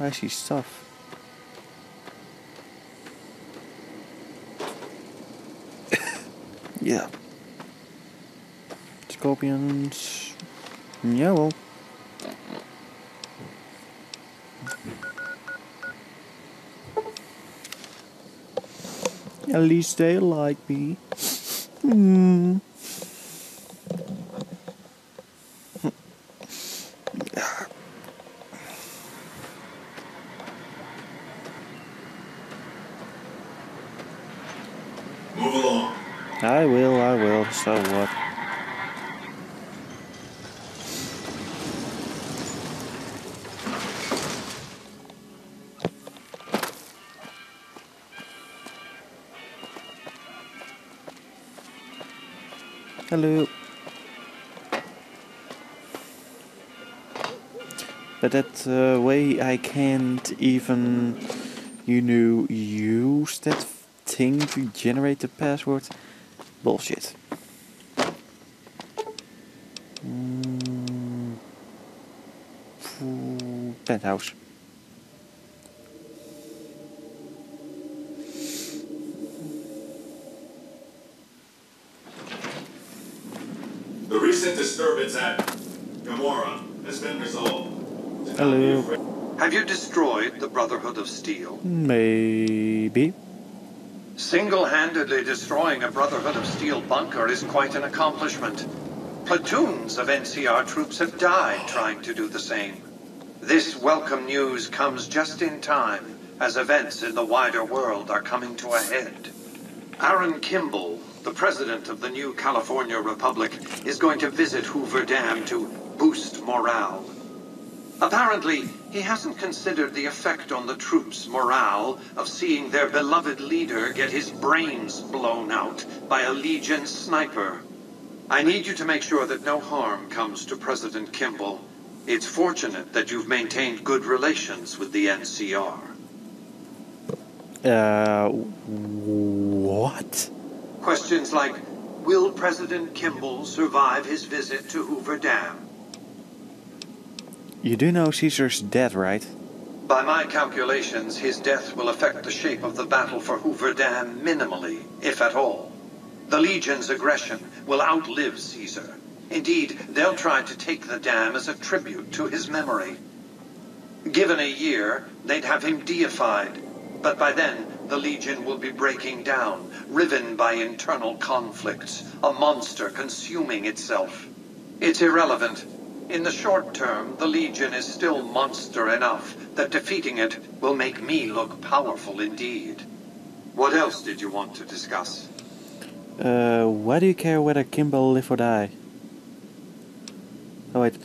I see stuff. Yeah. Scorpions. Yeah, well. At least they like me. Hmm. Move along. I will, so what? Hello. But that way I can't even, use that thing to generate the password. Bullshit. Penthouse. The recent disturbance at Gamora has been resolved. Do not be Hello. afraid. Have you destroyed the Brotherhood of Steel? Maybe. Single-handedly destroying a Brotherhood of Steel bunker is quite an accomplishment. Platoons of NCR troops have died trying to do the same. This welcome news comes just in time, as events in the wider world are coming to a head. Aaron Kimball, the president of the new California Republic, is going to visit Hoover Dam to boost morale. Apparently, he hasn't considered the effect on the troops' morale of seeing their beloved leader get his brains blown out by a Legion sniper. I need you to make sure that no harm comes to President Kimball. It's fortunate that you've maintained good relations with the NCR. What? Questions like, will President Kimball survive his visit to Hoover Dam? You do know Caesar's dead, right? By my calculations, his death will affect the shape of the battle for Hoover Dam minimally, if at all. The Legion's aggression will outlive Caesar. Indeed, they'll try to take the dam as a tribute to his memory. Given a year, they'd have him deified. But by then, the Legion will be breaking down, riven by internal conflicts, a monster consuming itself. It's irrelevant. In the short term, the Legion is still monster enough that defeating it will make me look powerful indeed. What else did you want to discuss? Why do you care whether Kimball live or die? Oh wait,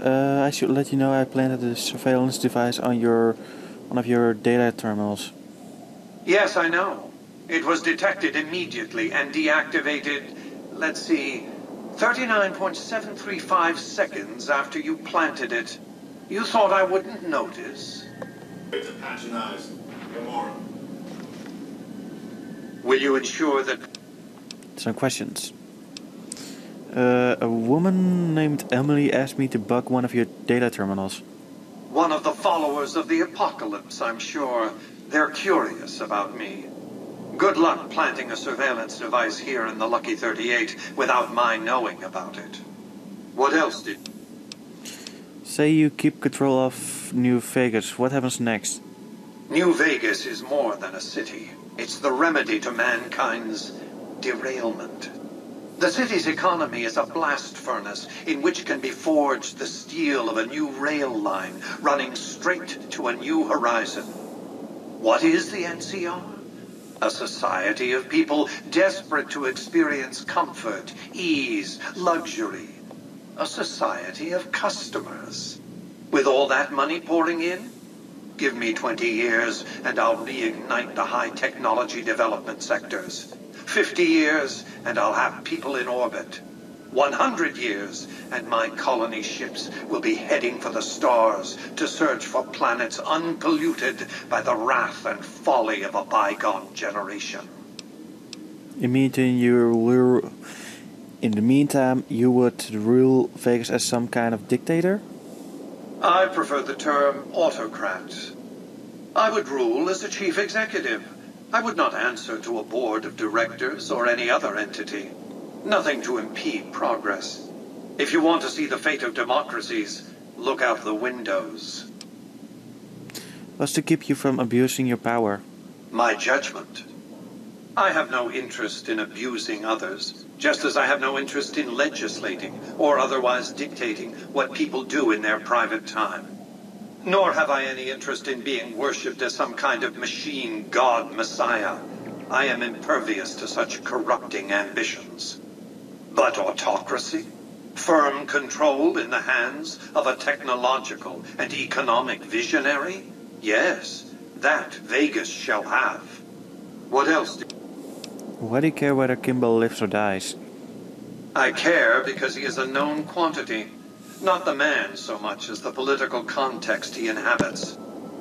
I should let you know I planted a surveillance device on one of your data terminals. Yes, I know. It was detected immediately and deactivated, let's see, 39.735 seconds after you planted it. You thought I wouldn't notice? To patronize Gamora. Will you ensure that... Some questions. A woman named Emily asked me to bug one of your data terminals. One of the followers of the apocalypse, I'm sure. They're curious about me. Good luck planting a surveillance device here in the Lucky 38 without my knowing about it. What else did... Say you keep control of New Vegas, what happens next? New Vegas is more than a city. It's the remedy to mankind's derailment. The city's economy is a blast furnace in which can be forged the steel of a new rail line running straight to a new horizon. What is the NCR? A society of people desperate to experience comfort, ease, luxury. A society of customers. With all that money pouring in, give me 20 years and I'll reignite the high technology development sectors. 50 years and I'll have people in orbit. 100 years and my colony ships will be heading for the stars to search for planets unpolluted by the wrath and folly of a bygone generation. In the meantime, you would rule Vegas as some kind of dictator? I prefer the term autocrat. I would rule as a chief executive. I would not answer to a board of directors or any other entity. Nothing to impede progress. If you want to see the fate of democracies, look out the windows. Was to keep you from abusing your power. My judgment. I have no interest in abusing others, just as I have no interest in legislating or otherwise dictating what people do in their private time. Nor have I any interest in being worshipped as some kind of machine god messiah. I am impervious to such corrupting ambitions. But autocracy? Firm control in the hands of a technological and economic visionary? Yes, that Vegas shall have. What else? Why do you care whether Kimball lives or dies? I care because he is a known quantity. Not the man so much as the political context he inhabits.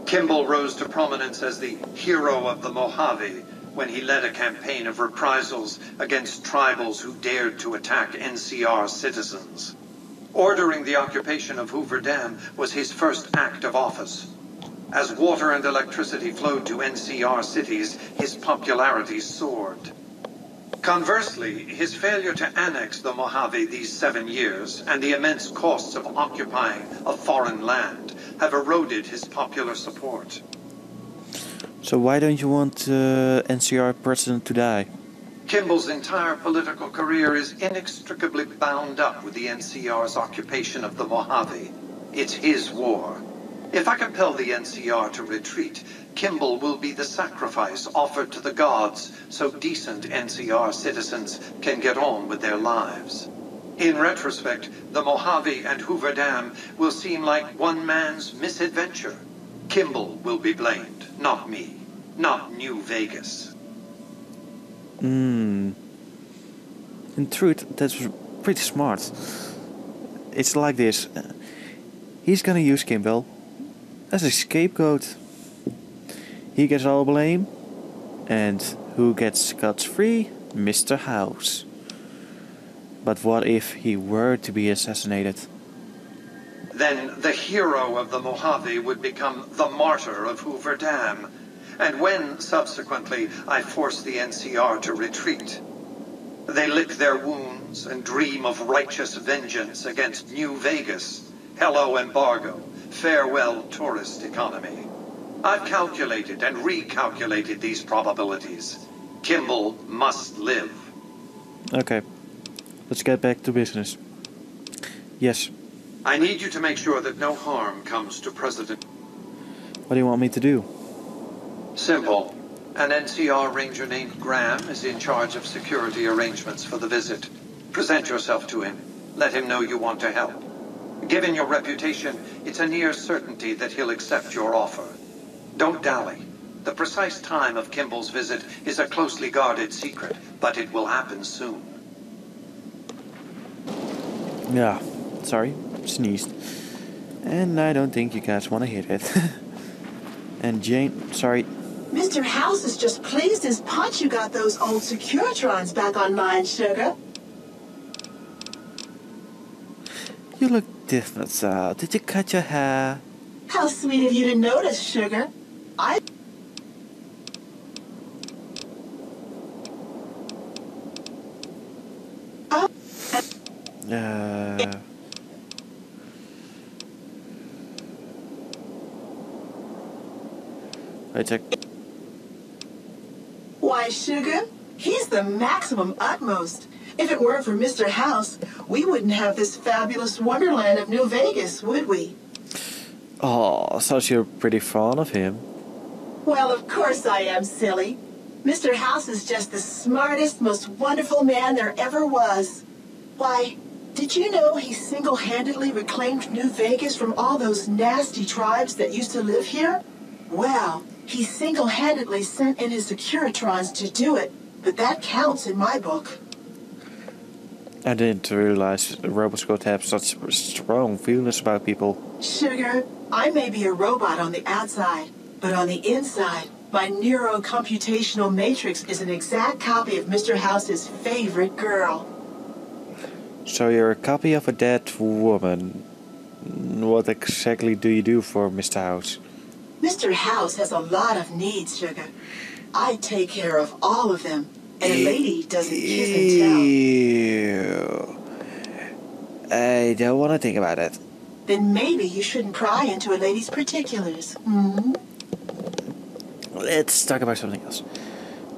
Kimball rose to prominence as the hero of the Mojave when he led a campaign of reprisals against tribals who dared to attack NCR citizens. Ordering the occupation of Hoover Dam was his first act of office. As water and electricity flowed to NCR cities, his popularity soared. Conversely, his failure to annex the Mojave these 7 years and the immense costs of occupying a foreign land have eroded his popular support. So why don't you want NCR president to die? Kimball's entire political career is inextricably bound up with the NCR's occupation of the Mojave. It's his war. If I compel the NCR to retreat, Kimball will be the sacrifice offered to the gods so decent NCR citizens can get on with their lives. In retrospect, the Mojave and Hoover Dam will seem like one man's misadventure. Kimball will be blamed, not me, not New Vegas. In truth, that's pretty smart. It's like this. He's gonna use Kimball as a scapegoat. He gets all blame, and who gets scot-free? Mr. House. But what if he were to be assassinated? Then the hero of the Mojave would become the martyr of Hoover Dam. And when, subsequently, I force the NCR to retreat, they lick their wounds and dream of righteous vengeance against New Vegas. Hello, embargo. Farewell, tourist economy. I've calculated and recalculated these probabilities. Kimball must live. Okay, let's get back to business. Yes. I need you to make sure that no harm comes to President. What do you want me to do? Simple. An NCR ranger named Graham is in charge of security arrangements for the visit. Present yourself to him. Let him know you want to help. Given your reputation, it's a near certainty that he'll accept your offer. Don't dally. The precise time of Kimball's visit is a closely guarded secret, but it will happen soon. Yeah, sorry, sneezed. And I don't think you guys want to hear it. And Jane, sorry. Mr. House is just pleased as punch you got those old Securitrons back online, sugar. You look different, Sal. Did you cut your hair? How sweet of you to notice, sugar. I... Wait a sec. Why, sugar, he's the maximum utmost. If it weren't for Mr. House, we wouldn't have this fabulous wonderland of New Vegas, would we? Oh, so you're pretty fond of him. Well, of course I am, silly. Mr. House is just the smartest, most wonderful man there ever was. Why, did you know he single-handedly reclaimed New Vegas from all those nasty tribes that used to live here? Well, he single-handedly sent in his Securitrons to do it, but that counts in my book. I didn't realize robots could have such strong feelings about people. Sugar, I may be a robot on the outside, but on the inside, my neurocomputational matrix is an exact copy of Mr. House's favorite girl. So you're a copy of a dead woman. What exactly do you do for Mr. House? Mr. House has a lot of needs, Sugar. I take care of all of them. And a lady doesn't kiss and tell. Ew. I don't want to think about it. Then maybe you shouldn't pry into a lady's particulars. Hmm? Let's talk about something else.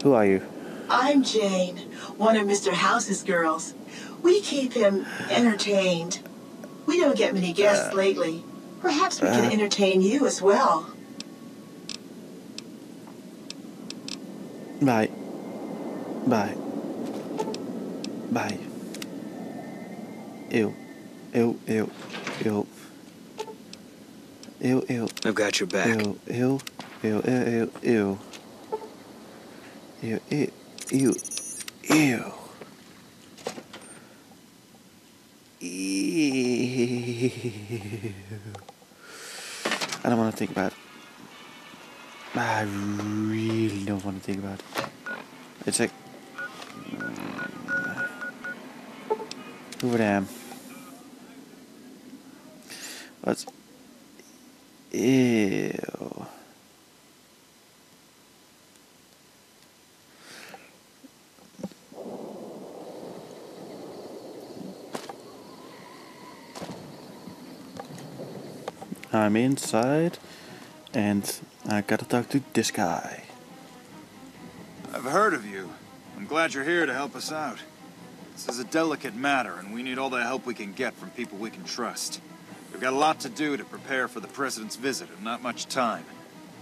Who are you? I'm Jane, one of Mr. House's girls. We keep him entertained. We don't get many guests lately. Perhaps we can entertain you as well. Bye. Bye. Bye. Ew. Ew, ew, ew. Ew, ew. I've got your back. Ew, ew, ew, ew, ew. Ew, ew, ew, ew. Ew. I don't want to think about it. I really don't want to think about it. It's like... Who I am. But... Ew. I'm inside, and I gotta talk to this guy. I've heard of you. I'm glad you're here to help us out. This is a delicate matter, and we need all the help we can get from people we can trust. We've got a lot to do to prepare for the President's visit, and not much time.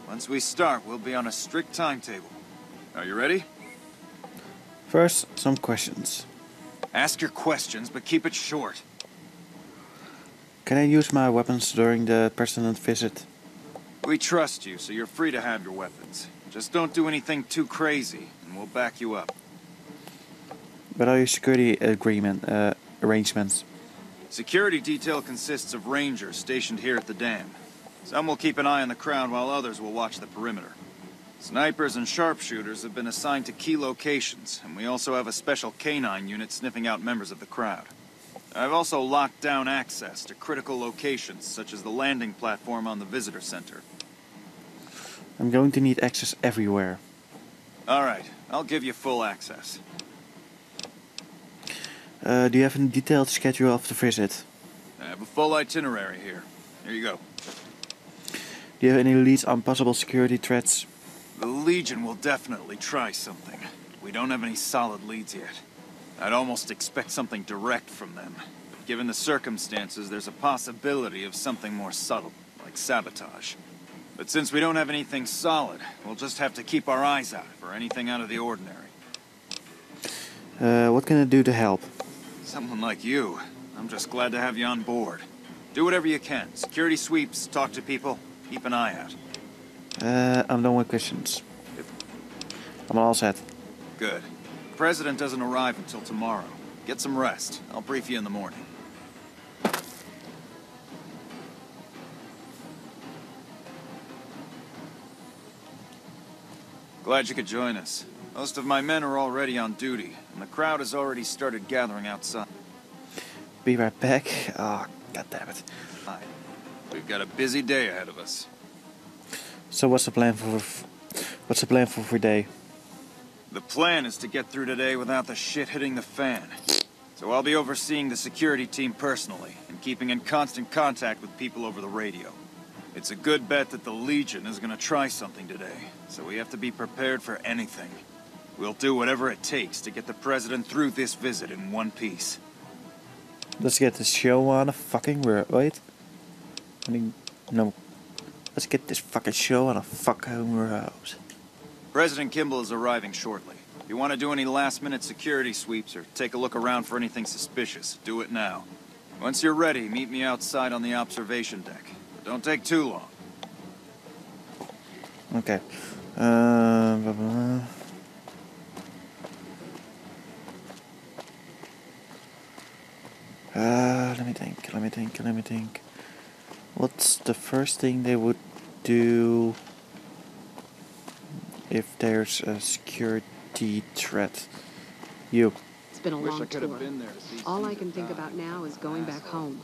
Once we start, we'll be on a strict timetable. Are you ready? First, some questions. Ask your questions, but keep it short. Can I use my weapons during the President's visit? We trust you, so you're free to have your weapons. Just don't do anything too crazy, and we'll back you up. What are your security arrangements? Security detail consists of rangers stationed here at the dam. Some will keep an eye on the crowd while others will watch the perimeter. Snipers and sharpshooters have been assigned to key locations, and we also have a special canine unit sniffing out members of the crowd. I've also locked down access to critical locations, such as the landing platform on the visitor center. I'm going to need access everywhere. All right, I'll give you full access. Do you have a detailed schedule of the visit? I have a full itinerary here. Here you go. Do you have any leads on possible security threats? The Legion will definitely try something. We don't have any solid leads yet. I'd almost expect something direct from them. But given the circumstances, there's a possibility of something more subtle, like sabotage. But since we don't have anything solid, we'll just have to keep our eyes out for anything out of the ordinary. What can I do to help? Someone like you. I'm just glad to have you on board. Do whatever you can. Security sweeps, talk to people, keep an eye out. I'm done with questions. I'm all set. Good. The President doesn't arrive until tomorrow. Get some rest. I'll brief you in the morning. Glad you could join us. Most of my men are already on duty, and the crowd has already started gathering outside. Be right back. Oh, god damn it. We've got a busy day ahead of us. So what's the plan for today? The plan is to get through today without the shit hitting the fan. So I'll be overseeing the security team personally, and keeping in constant contact with people over the radio. It's a good bet that the Legion is gonna try something today, so we have to be prepared for anything. We'll do whatever it takes to get the President through this visit in one piece. Let's get this show on a fucking road. Wait. I mean, no. Let's get this fucking show on a fucking road. President Kimball is arriving shortly. If you want to do any last-minute security sweeps or take a look around for anything suspicious, do it now. Once you're ready, meet me outside on the observation deck. But don't take too long. Okay. Let me think. What's the first thing they would do if there's a security threat? You. It's been a long tour. All I can think about now is going back home.